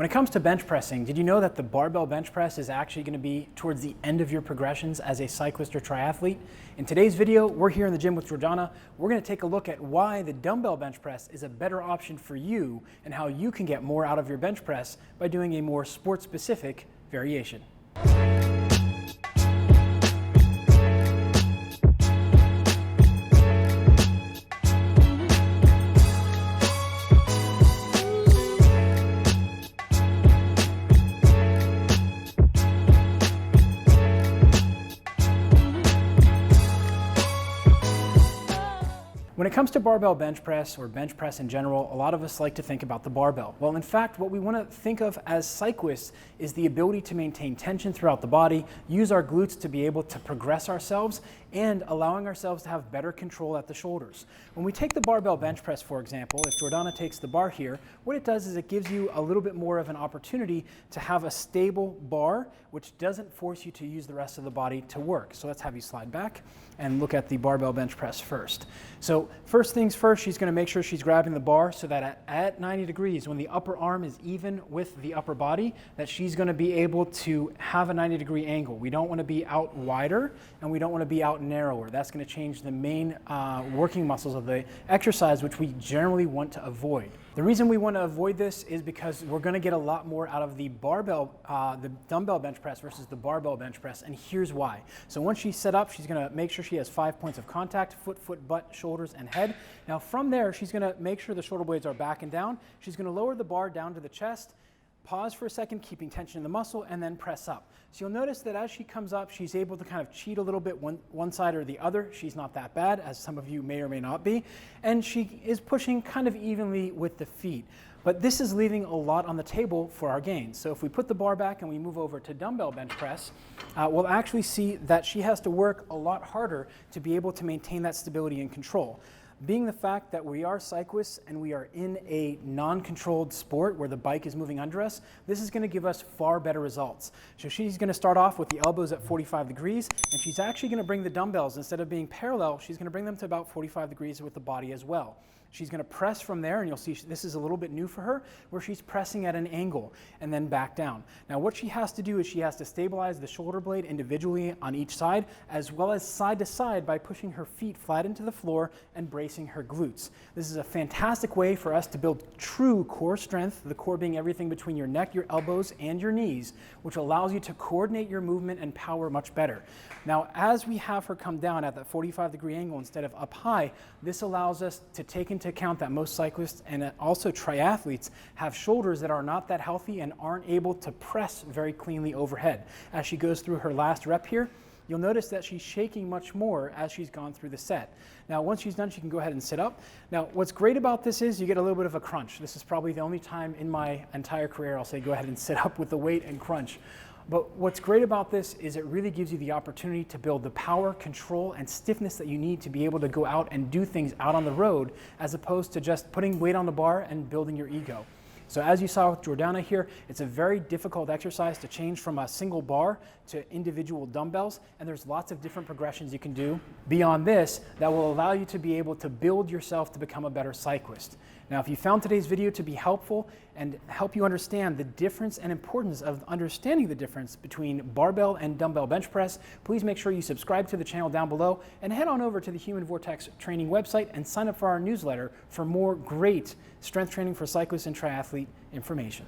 When it comes to bench pressing, did you know that the barbell bench press is actually going to be towards the end of your progressions as a cyclist or triathlete? In today's video, we're here in the gym with Jordana. We're going to take a look at why the dumbbell bench press is a better option for you and how you can get more out of your bench press by doing a more sport-specific variation. When it comes to barbell bench press or bench press in general, a lot of us like to think about the barbell. Well, in fact, what we want to think of as cyclists is the ability to maintain tension throughout the body, use our glutes to be able to progress ourselves, and allowing ourselves to have better control at the shoulders. When we take the barbell bench press, for example, if Jordana takes the bar here, what it does is it gives you a little bit more of an opportunity to have a stable bar, which doesn't force you to use the rest of the body to work. So let's have you slide back and look at the barbell bench press first. So first things first, she's going to make sure she's grabbing the bar so that at 90 degrees, when the upper arm is even with the upper body, that she's going to be able to have a 90-degree angle. We don't want to be out wider and we don't want to be out narrower. That's going to change the main working muscles of the exercise, which we generally want to avoid. The reason we want to avoid this is because we're going to get a lot more out of the barbell, the dumbbell bench press versus the barbell bench press, and here's why. So once she's set up, she's going to make sure she has 5 points of contact: foot, butt, shoulders, and head. Now from there, she's going to make sure the shoulder blades are back and down. She's going to lower the bar down to the chest, pause for a second, keeping tension in the muscle, and then press up. So you'll notice that as she comes up, she's able to kind of cheat a little bit one side or the other. She's not that bad, as some of you may or may not be. And she is pushing kind of evenly with the feet. But this is leaving a lot on the table for our gains. So if we put the bar back and we move over to dumbbell bench press, we'll actually see that she has to work a lot harder to be able to maintain that stability and control. Being the fact that we are cyclists and we are in a non-controlled sport where the bike is moving under us, this is going to give us far better results. So she's going to start off with the elbows at 45 degrees, and she's actually going to bring the dumbbells, instead of being parallel, she's going to bring them to about 45 degrees with the body as well. She's going to press from there, and you'll see this is a little bit new for her, where she's pressing at an angle and then back down. Now what she has to do is she has to stabilize the shoulder blade individually on each side, as well as side to side by pushing her feet flat into the floor and bracing her glutes. This is a fantastic way for us to build true core strength, the core being everything between your neck, your elbows, and your knees, which allows you to coordinate your movement and power much better. Now, as we have her come down at that 45-degree angle instead of up high, this allows us to take into account that most cyclists and also triathletes have shoulders that are not that healthy and aren't able to press very cleanly overhead. As she goes through her last rep here, you'll notice that she's shaking much more as she's gone through the set. Now, once she's done, she can go ahead and sit up. Now, what's great about this is you get a little bit of a crunch. This is probably the only time in my entire career I'll say go ahead and sit up with the weight and crunch. But what's great about this is it really gives you the opportunity to build the power, control, and stiffness that you need to be able to go out and do things out on the road, as opposed to just putting weight on the bar and building your ego. So as you saw with Jordana here, it's a very difficult exercise to change from a single bar to individual dumbbells, and there's lots of different progressions you can do beyond this that will allow you to be able to build yourself to become a better cyclist. Now, if you found today's video to be helpful and help you understand the difference and importance of understanding the difference between barbell and dumbbell bench press, please make sure you subscribe to the channel down below and head on over to the Human Vortex Training website and sign up for our newsletter for more great strength training for cyclists and triathlete information.